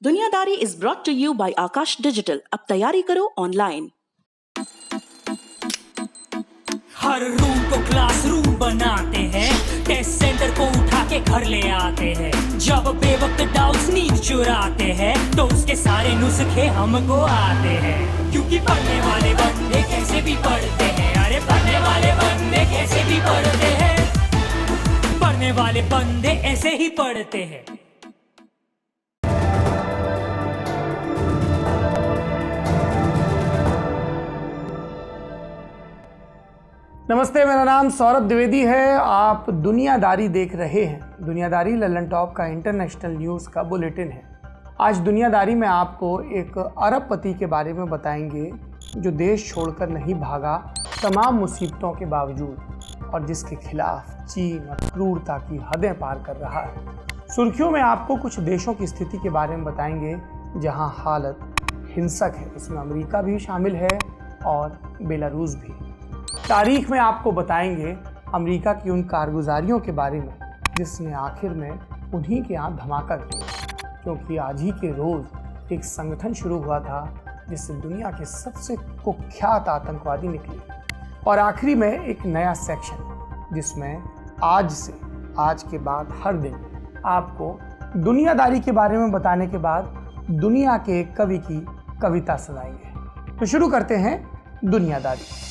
दुनियादारी is brought to you by Aakash Digital. अब तैयारी करो ऑनलाइन। हर रूम को क्लासरूम बनाते हैं, टेस्ट सेंटर को उठा के घर ले आते हैं। जब बेवक्त डाउट्स नींद चुराते हैं तो उसके सारे नुस्खे हमको आते हैं। क्योंकि पढ़ने वाले बंदे कैसे भी पढ़ते हैं, अरे पढ़ने वाले बंदे कैसे भी पढ़ते हैं, पढ़ने वाले बंदे ऐसे ही पढ़ते हैं। नमस्ते, मेरा नाम सौरभ द्विवेदी है। आप दुनियादारी देख रहे हैं। दुनियादारी लल्लन टॉप का इंटरनेशनल न्यूज़ का बुलेटिन है। आज दुनियादारी में आपको एक अरबपति के बारे में बताएंगे जो देश छोड़कर नहीं भागा तमाम मुसीबतों के बावजूद, और जिसके खिलाफ चीन और क्रूरता की हदें पार कर रहा है। सुर्खियों में आपको कुछ देशों की स्थिति के बारे में बताएंगे जहां हालत हिंसक है। इसमें अमेरिका भी शामिल है और बेलारूस भी। तारीख में आपको बताएंगे अमेरिका की उन कारगुजारियों के बारे में जिसने आखिर में उन्हीं के यहाँ धमाका किया, क्योंकि आज ही के रोज़ एक संगठन शुरू हुआ था जिससे दुनिया के सबसे कुख्यात आतंकवादी निकले। और आखिरी में एक नया सेक्शन जिसमें आज के बाद हर दिन आपको दुनियादारी के बारे में बताने के बाद दुनिया के एक कवि की कविता सुनाएंगे। तो शुरू करते हैं दुनियादारी।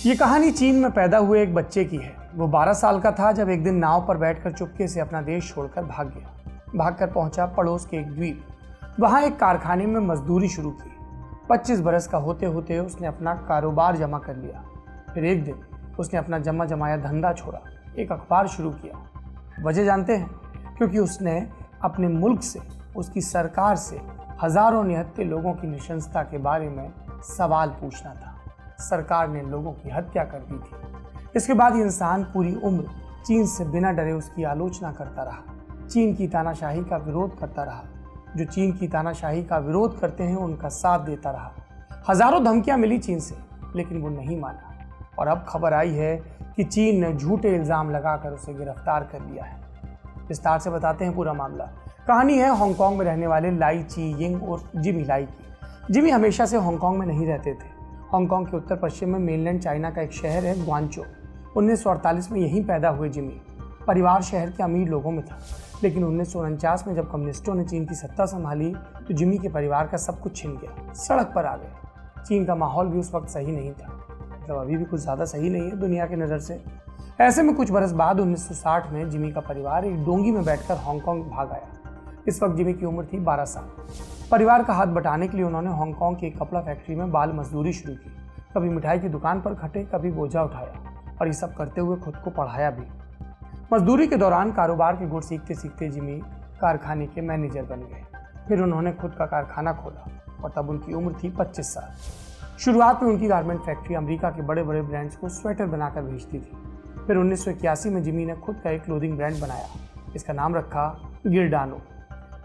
ये कहानी चीन में पैदा हुए एक बच्चे की है। वो 12 साल का था जब एक दिन नाव पर बैठकर चुपके से अपना देश छोड़कर भाग गया। भागकर पहुंचा पड़ोस के एक द्वीप। वहां एक कारखाने में मजदूरी शुरू की। 25 बरस का होते होते उसने अपना कारोबार जमा कर लिया। फिर एक दिन उसने अपना जमा जमाया धंधा छोड़ा, एक अखबार शुरू किया। वजह जानते हैं? क्योंकि उसने अपने मुल्क से, उसकी सरकार से हजारों निहत्थे लोगों की नृशंसता के बारे में सवाल पूछना था। सरकार ने लोगों की हत्या कर दी थी। इसके बाद ये इंसान पूरी उम्र चीन से बिना डरे उसकी आलोचना करता रहा, चीन की तानाशाही का विरोध करता रहा। जो चीन की तानाशाही का विरोध करते हैं उनका साथ देता रहा। हजारों धमकियां मिली चीन से, लेकिन वो नहीं माना। और अब खबर आई है कि चीन ने झूठे इल्जाम लगाकर उसे गिरफ्तार कर लिया है। विस्तार से बताते हैं पूरा मामला। कहानी है हांगकांग में रहने वाले लाई ची यिंग और जिमी लाई की। जिमी हमेशा से हांगकांग में नहीं रहते थे। हांगकांग के उत्तर पश्चिम में मेनलैंड चाइना का एक शहर है ग्वांचो। 1948 में यहीं पैदा हुए जिमी। परिवार शहर के अमीर लोगों में था, लेकिन 1949 में जब कम्युनिस्टों ने चीन की सत्ता संभाली तो जिमी के परिवार का सब कुछ छिन गया, सड़क पर आ गए। चीन का माहौल भी उस वक्त सही नहीं था, मतलब अभी भी कुछ ज़्यादा सही नहीं है दुनिया की नज़र से। ऐसे में कुछ बरस बाद 1960 में जिमी का परिवार एक डोंगी में बैठकर हांगकांग भाग आया। इस वक्त जिमी की उम्र थी 12 साल। परिवार का हाथ बटाने के लिए उन्होंने हांगकांग की एक कपड़ा फैक्ट्री में बाल मजदूरी शुरू की। कभी मिठाई की दुकान पर खटे, कभी बोझा उठाया, और ये सब करते हुए खुद को पढ़ाया भी। मजदूरी के दौरान कारोबार के गुण सीखते सीखते जिमी कारखाने के मैनेजर बन गए। फिर उन्होंने खुद का कारखाना खोला और तब उनकी उम्र थी 25 साल। शुरुआत में उनकी गारमेंट फैक्ट्री अमेरिका के बड़े बड़े ब्रांड्स को स्वेटर बनाकर भेजती थी। फिर 1981 में जिमी ने खुद का एक क्लोथिंग ब्रांड बनाया। इसका नाम रखा गिरडानो।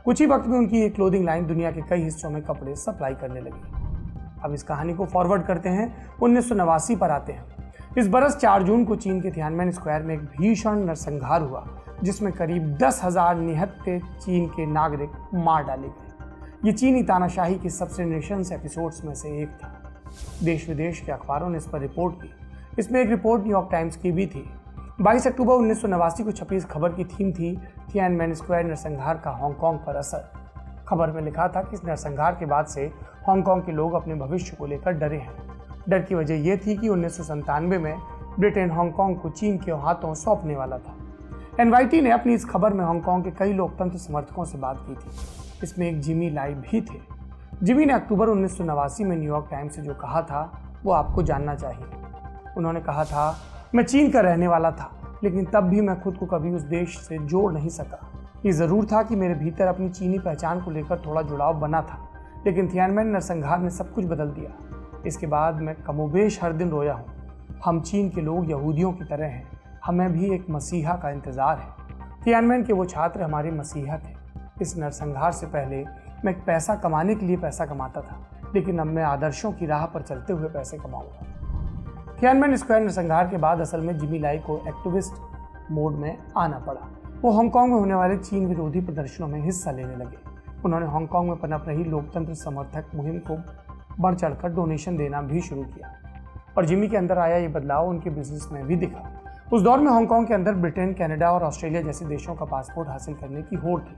कुछ ही वक्त में उनकी ये क्लोथिंग लाइन दुनिया के कई हिस्सों में कपड़े सप्लाई करने लगी। अब इस कहानी को फॉरवर्ड करते हैं 1989 पर आते हैं। इस बरस 4 जून को चीन के तियानमेन स्क्वायर में एक भीषण नरसंहार हुआ, जिसमें करीब 10,000 निहत्थे चीन के नागरिक मार डाले गए। ये चीनी तानाशाही के सबसे नृशंस एपिसोड्स में से एक था। देश विदेश के अखबारों ने इस पर रिपोर्ट की। इसमें एक रिपोर्ट न्यूयॉर्क टाइम्स की भी थी। 22 अक्टूबर 1989 को छपी इस खबर की थीम थी तियानमेन स्क्वायर नरसंहार का हांगकांग पर असर। खबर में लिखा था कि इस नरसंहार के बाद से हांगकांग के लोग अपने भविष्य को लेकर डरे हैं। डर की वजह यह थी कि 1997 में ब्रिटेन हांगकांग को चीन के हाथों सौंपने वाला था। एनवाईटी ने अपनी इस खबर में हांगकांग के कई लोकतंत्र समर्थकों से बात की थी। इसमें एक जिमी लाई भी थे। जिमी ने अक्टूबर 1989 में न्यूयॉर्क टाइम्स से जो कहा था वो आपको जानना चाहिए। उन्होंने कहा था, मैं चीन का रहने वाला था, लेकिन तब भी मैं खुद को कभी उस देश से जोड़ नहीं सका। ये ज़रूर था कि मेरे भीतर अपनी चीनी पहचान को लेकर थोड़ा जुड़ाव बना था, लेकिन तियानमेन नरसंहार ने सब कुछ बदल दिया। इसके बाद मैं कमोबेश हर दिन रोया हूँ। हम चीन के लोग यहूदियों की तरह हैं, हमें भी एक मसीहा का इंतज़ार है। तियानमेन के वो छात्र हमारे मसीहा थे। इस नरसंहार से पहले मैं पैसा कमाने के लिए पैसा कमाता था, लेकिन अब मैं आदर्शों की राह पर चलते हुए पैसे कमाऊंगा। तियानमेन स्क्वायर नरसंहार के बाद असल में जिमी लाई को एक्टिविस्ट मोड में आना पड़ा। वो हांगकांग में होने वाले चीन विरोधी प्रदर्शनों में हिस्सा लेने लगे। उन्होंने हांगकांग में पनप रही लोकतंत्र समर्थक मुहिम को बढ़ चढ़कर डोनेशन देना भी शुरू किया और जिमी के अंदर आया ये बदलाव उनके बिजनेस में भी दिखा। उस दौर में हांगकांग के अंदर ब्रिटेन, कनाडा और ऑस्ट्रेलिया जैसे देशों का पासपोर्ट हासिल करने की होड़ थी।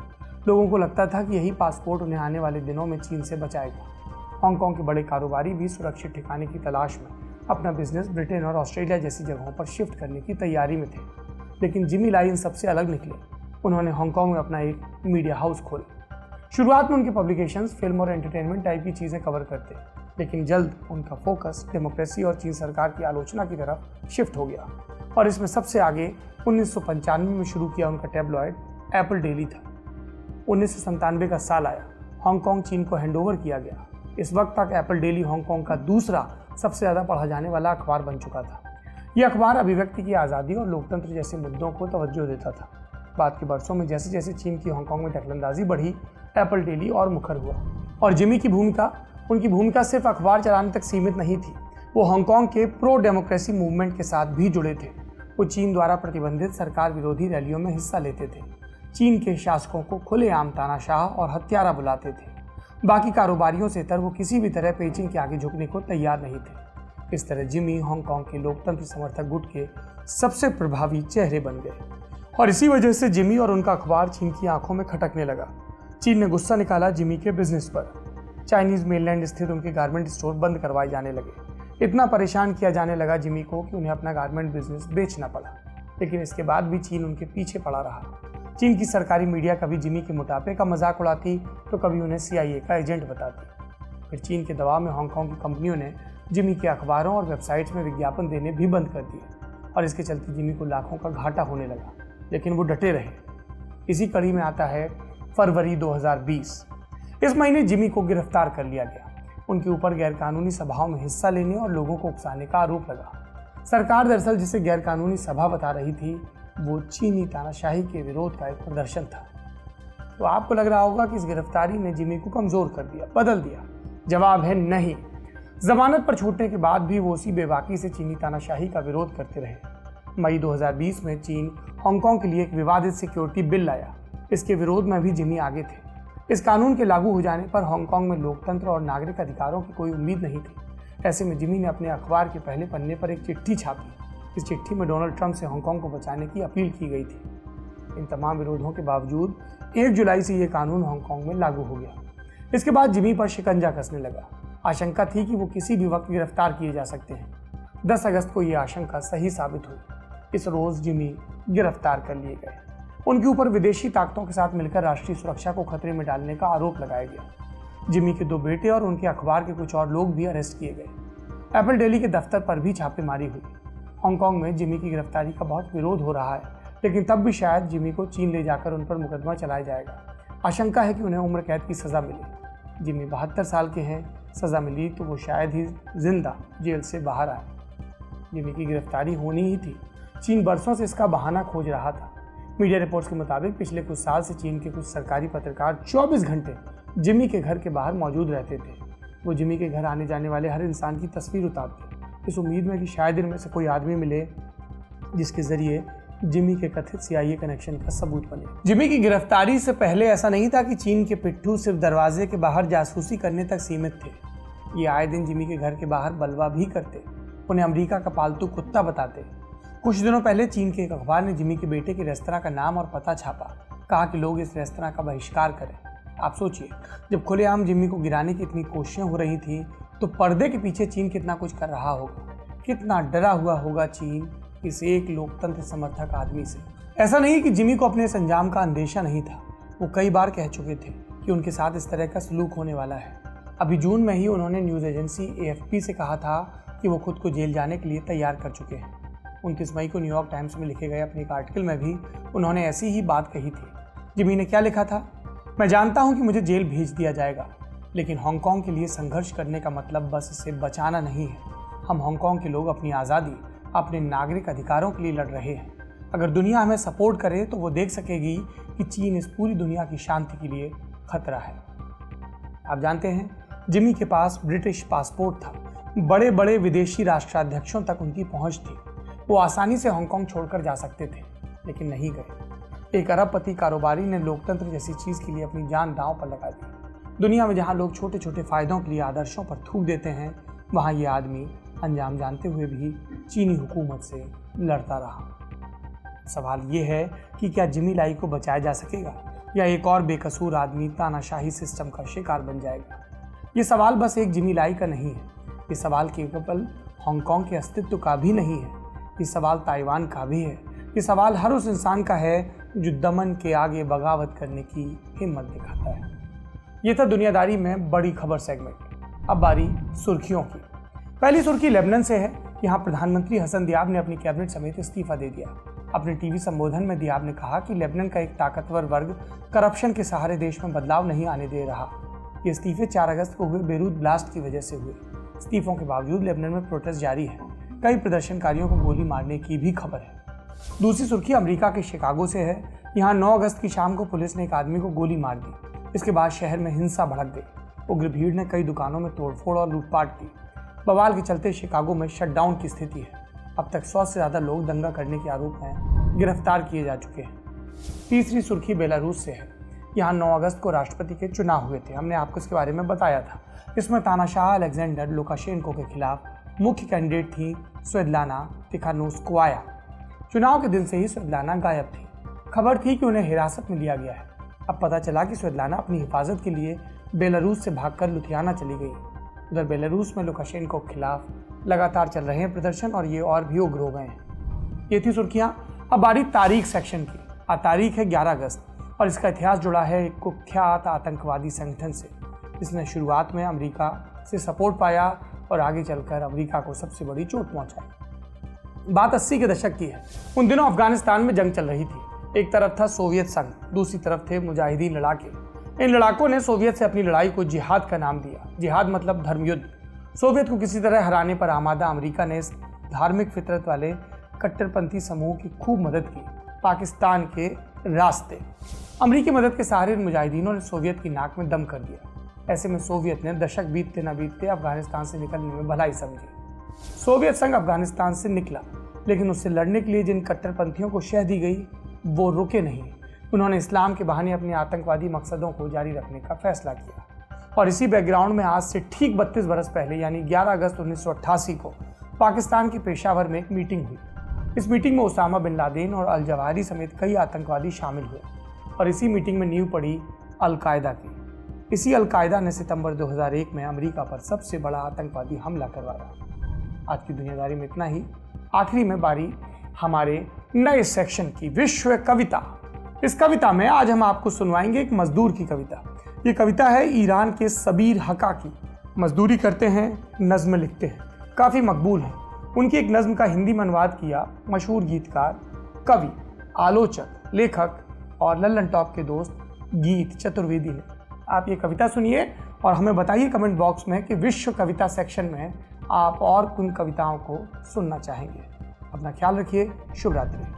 लोगों को लगता था कि यही पासपोर्ट उन्हें आने वाले दिनों में चीन से बचाएगा। हांगकांग के बड़े कारोबारी भी सुरक्षित ठिकाने की तलाश में अपना बिजनेस ब्रिटेन और ऑस्ट्रेलिया जैसी जगहों पर शिफ्ट करने की तैयारी में थे। लेकिन जिमी लाई इन सबसे अलग निकले। उन्होंने हांगकांग में अपना एक मीडिया हाउस खोला। शुरुआत में उनके पब्लिकेशंस फिल्म और एंटरटेनमेंट टाइप की चीज़ें कवर करते, लेकिन जल्द उनका फोकस डेमोक्रेसी और चीन सरकार की आलोचना की तरफ शिफ्ट हो गया और इसमें सबसे आगे 1995 में शुरू किया उनका टैबलॉइड एप्पल डेली था। 1997 का साल आया, हांगकांग चीन को हैंडओवर किया गया। इस वक्त तक एप्पल डेली हांगकांग का दूसरा सबसे ज़्यादा पढ़ा जाने वाला अखबार बन चुका था। यह अखबार अभिव्यक्ति की आज़ादी और लोकतंत्र जैसे मुद्दों को तवज्जो देता था। बाद के वर्षों में जैसे जैसे चीन की हांगकांग में दखलंदाजी बढ़ी, एप्पल डेली और मुखर हुआ और जिमी की उनकी भूमिका सिर्फ अखबार चलाने तक सीमित नहीं थी। वो हांगकांग के प्रो डेमोक्रेसी मूवमेंट के साथ भी जुड़े थे। वो चीन द्वारा प्रतिबंधित सरकार विरोधी रैलियों में हिस्सा लेते थे, चीन के शासकों को खुलेआम तानाशाह और हत्यारा बुलाते थे। बाकी कारोबारियों से वो किसी भी तरह पेचिंग के आगे झुकने को तैयार नहीं थे। इस तरह जिमी हांगकांग के लोकतंत्र समर्थक गुट के सबसे प्रभावी चेहरे बन गए और इसी वजह से जिमी और उनका अखबार चीन की आंखों में खटकने लगा। चीन ने गुस्सा निकाला जिमी के बिजनेस पर। चाइनीज मेनलैंड स्थित उनके गारमेंट स्टोर बंद करवाए जाने लगे। इतना परेशान किया जाने लगा जिमी को कि उन्हें अपना गारमेंट बिजनेस बेचना पड़ा। लेकिन इसके बाद भी चीन उनके पीछे पड़ा रहा। चीन की सरकारी मीडिया कभी जिमी के मोटापे का मजाक उड़ाती तो कभी उन्हें CIA का एजेंट बताती। फिर चीन के दबाव में हांगकांग की कंपनियों ने जिमी के अखबारों और वेबसाइट्स में विज्ञापन देने भी बंद कर दिए और इसके चलते जिमी को लाखों का घाटा होने लगा। लेकिन वो डटे रहे। इसी कड़ी में आता है फरवरी 2020। इस महीने जिमी को गिरफ्तार कर लिया गया। उनके ऊपर गैरकानूनी सभाओं में हिस्सा लेने और लोगों को उकसाने का आरोप लगा। सरकार दरअसल जिसे गैरकानूनी सभा बता रही थी वो चीनी तानाशाही के विरोध का एक प्रदर्शन था। तो आपको लग रहा होगा कि इस गिरफ्तारी ने जिमी को कमजोर कर दिया, बदल दिया। जवाब है नहीं। जमानत पर छूटने के बाद भी वो उसी बेबाकी से चीनी तानाशाही का विरोध करते रहे। मई 2020 में चीन हांगकांग के लिए एक विवादित सिक्योरिटी बिल लाया। इसके विरोध में भी जिमी आगे थे। इस कानून के लागू हो जाने पर हांगकांग में लोकतंत्र और नागरिक अधिकारों की कोई उम्मीद नहीं थी। ऐसे में जिमी ने अपने अखबार के पहले पन्ने पर एक चिट्ठी छापी। इस चिट्ठी में डोनाल्ड ट्रंप से हांगकांग को बचाने की अपील की गई थी। इन तमाम विरोधों के बावजूद 1 जुलाई से ये कानून हांगकांग में लागू हो गया। इसके बाद जिमी पर शिकंजा कसने लगा। आशंका थी कि वो किसी भी वक्त गिरफ्तार किए जा सकते हैं। 10 अगस्त को ये आशंका सही साबित हुई। इस रोज जिमी गिरफ्तार कर लिए गए। उनके ऊपर विदेशी ताकतों के साथ मिलकर राष्ट्रीय सुरक्षा को खतरे में डालने का आरोप लगाया गया। जिमी के 2 बेटे और उनके अखबार के कुछ और लोग भी अरेस्ट किए गए। एप्पल डेली के दफ्तर पर भी छापेमारी हुई। हांगकांग में जिमी की गिरफ्तारी का बहुत विरोध हो रहा है, लेकिन तब भी शायद जिमी को चीन ले जाकर उन पर मुकदमा चलाया जाएगा। आशंका है कि उन्हें उम्र कैद की सजा मिले। जिमी 72 साल के हैं। सजा मिली तो वो शायद ही जिंदा जेल से बाहर आए। जिमी की गिरफ्तारी होनी ही थी। चीन बरसों से इसका बहाना खोज रहा था। मीडिया रिपोर्ट्स के मुताबिक पिछले कुछ साल से चीन के कुछ सरकारी पत्रकार 24 घंटे जिमी के घर के बाहर मौजूद रहते थे। वो जिमी के घर आने जाने वाले हर इंसान की तस्वीर उतारते, इस उम्मीद में कि शायद इनमें से कोई आदमी मिले जिसके जरिए जिमी के कथित CIA कनेक्शन का सबूत बने। जिमी की गिरफ्तारी से पहले ऐसा नहीं था कि चीन के पिट्ठू सिर्फ दरवाजे के बाहर जासूसी करने तक सीमित थे। ये आए दिन जिमी के घर के बाहर बलवा भी करते, उन्हें अमेरिका का पालतू कुत्ता बताते। कुछ दिनों पहले चीन के एक अखबार ने जिमी के बेटे के रेस्तरां का नाम और पता छापा। कहा कि लोग इस रेस्तरां का बहिष्कार करें। आप सोचिए, जब खुलेआम जिमी को गिराने की इतनी कोशिशें हो रही थी तो पर्दे के पीछे चीन कितना कुछ कर रहा होगा, कितना डरा हुआ होगा चीन इस एक लोकतंत्र समर्थक आदमी से। ऐसा नहीं कि जिमी को अपने इस अंजाम का अंदेशा नहीं था। वो कई बार कह चुके थे कि उनके साथ इस तरह का सलूक होने वाला है। अभी जून में ही उन्होंने न्यूज़ एजेंसी AFP से कहा था कि वो खुद को जेल जाने के लिए तैयार कर चुके हैं। 29 मई को न्यूयॉर्क टाइम्स में लिखे गए अपने एक आर्टिकल में भी उन्होंने ऐसी ही बात कही थी। जिमी ने क्या लिखा था? मैं जानता हूं कि मुझे जेल भेज दिया जाएगा, लेकिन हांगकांग के लिए संघर्ष करने का मतलब बस इसे बचाना नहीं है। हम हांगकांग के लोग अपनी आज़ादी, अपने नागरिक अधिकारों के लिए लड़ रहे हैं। अगर दुनिया हमें सपोर्ट करे तो वो देख सकेगी कि चीन इस पूरी दुनिया की शांति के लिए खतरा है। आप जानते हैं, जिमी के पास ब्रिटिश पासपोर्ट था। बड़े बड़े विदेशी राष्ट्राध्यक्षों तक उनकी पहुंच थी। वो आसानी से हांगकांग छोड़कर जा सकते थे, लेकिन नहीं गए। एक अरबपति कारोबारी ने लोकतंत्र जैसी चीज के लिए अपनी जान दांव पर लगा दी। दुनिया में जहां लोग छोटे छोटे फायदों के लिए आदर्शों पर थूक देते हैं, वहां ये आदमी अंजाम जानते हुए भी चीनी हुकूमत से लड़ता रहा। सवाल ये है कि क्या जिमी लाई को बचाया जा सकेगा या एक और बेकसूर आदमी तानाशाही सिस्टम का शिकार बन जाएगा। ये सवाल बस एक जिमी लाई का नहीं है, ये सवाल केवल हांगकांग के अस्तित्व का भी नहीं है, ये सवाल ताइवान का भी है, ये सवाल हर उस इंसान का है जो दमन के आगे बगावत करने की हिम्मत दिखाता है। ये था दुनियादारी में बड़ी खबर सेगमेंट। अब बारी सुर्खियों की। पहली सुर्खी लेबनान से है। यहाँ प्रधानमंत्री हसन दियाब ने अपनी कैबिनेट समेत इस्तीफा दे दिया। अपने टीवी संबोधन में दियाब ने कहा कि लेबनान का एक ताकतवर वर्ग करप्शन के सहारे देश में बदलाव नहीं आने दे रहा। ये इस्तीफे 4 अगस्त को हुए बेरूत ब्लास्ट की वजह से हुए। इस्तीफों के बावजूद लेबनान में प्रोटेस्ट जारी है। कई प्रदर्शनकारियों को गोली मारने की भी खबर है। दूसरी सुर्खी अमेरिका के शिकागो से है। यहाँ 9 अगस्त की शाम को पुलिस ने एक आदमी को गोली मार दी। इसके बाद शहर में हिंसा भड़क गई। उग्र भीड़ ने कई दुकानों में तोड़फोड़ और लूटपाट की। बवाल के चलते शिकागो में शटडाउन की स्थिति है। अब तक 100 से ज़्यादा लोग दंगा करने के आरोप में गिरफ्तार किए जा चुके हैं। तीसरी सुर्खी बेलारूस से है। यहाँ 9 अगस्त को राष्ट्रपति के चुनाव हुए थे। हमने आपको इसके बारे में बताया था। इसमें तानाशाह अलेक्जेंडर लुकाशेंको के खिलाफ मुख्य कैंडिडेट थी स्वेतलाना तिखानोव्स्काया। चुनाव के दिन से ही स्वेतलाना गायब थी। खबर थी कि उन्हें हिरासत में लिया गया है। अब पता चला कि स्वेतलाना अपनी हिफाजत के लिए बेलारूस से भागकर लुधियाना चली गई। उधर बेलारूस में लुकाशेंको के खिलाफ लगातार चल रहे हैं प्रदर्शन और ये और भी उग्र हो गए हैं। ये थी सुर्खियां। अब बारी तारीख सेक्शन की। आज तारीख है 11 अगस्त और इसका इतिहास जुड़ा है एक कुख्यात आतंकवादी संगठन से, जिसने शुरुआत में अमेरिका से सपोर्ट पाया और आगे चलकर अमेरिका को सबसे बड़ी चोट पहुंचाई। बात 80 के दशक की है। उन दिनों अफगानिस्तान में जंग चल रही थी। एक तरफ था सोवियत संघ, दूसरी तरफ थे मुजाहिदीन लड़ाके। इन लड़ाकों ने सोवियत से अपनी लड़ाई को जिहाद का नाम दिया। जिहाद मतलब धर्मयुद्ध। सोवियत को किसी तरह हराने पर आमादा अमेरिका ने इस धार्मिक फितरत वाले कट्टरपंथी समूह की खूब मदद की। पाकिस्तान के रास्ते अमेरिकी मदद के सहारे मुजाहिदीनों ने सोवियत की नाक में दम कर दिया। ऐसे में सोवियत ने दशक बीतते न बीतते अफगानिस्तान से निकलने में भलाई समझी। सोवियत संघ अफगानिस्तान से निकला, लेकिन उससे लड़ने के लिए जिन कट्टरपंथियों को शह दी गई वो रुके नहीं। उन्होंने इस्लाम के बहाने अपने आतंकवादी मकसदों को जारी रखने का फैसला किया। और इसी बैकग्राउंड में आज से ठीक 32 बरस पहले यानी 11 अगस्त 1988 को पाकिस्तान के पेशावर में एक मीटिंग हुई। इस मीटिंग में उसामा बिन लादेन और अल जवाहिरी समेत कई आतंकवादी शामिल हुए और इसी मीटिंग में नींव पड़ी अल-कायदा की। इसी अल-कायदा ने सितंबर 2001 में अमेरिका पर सबसे बड़ा आतंकवादी हमला करवाया। आज की दुनियादारी में इतना ही। आखिरी में बारी हमारे नए सेक्शन की, विश्व कविता। इस कविता में आज हम आपको सुनवाएंगे एक मजदूर की कविता। ये कविता है ईरान के सबीर हका की। मजदूरी करते हैं, नज्म लिखते हैं, काफ़ी मकबूल है। उनकी एक नज्म का हिंदी में अनुवाद किया मशहूर गीतकार, कवि, आलोचक, लेखक और लल्लन टॉप के दोस्त गीत चतुर्वेदी ने। आप ये कविता सुनिए और हमें बताइए कमेंट बॉक्स में कि विश्व कविता सेक्शन में आप और किन कविताओं को सुनना चाहेंगे। अपना ख्याल रखिए। शुभ रात्रि।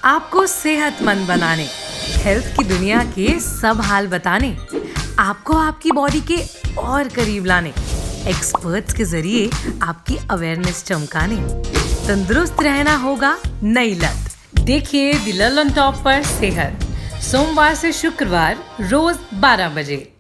आपको सेहतमंद बनाने, हेल्थ की दुनिया के सब हाल बताने, आपको आपकी बॉडी के और करीब लाने, एक्सपर्ट्स के जरिए आपकी अवेयरनेस चमकाने, तंदुरुस्त रहना होगा नई लत। देखिए द लल्लन टॉप पर सेहत, सोमवार से शुक्रवार रोज 12 बजे।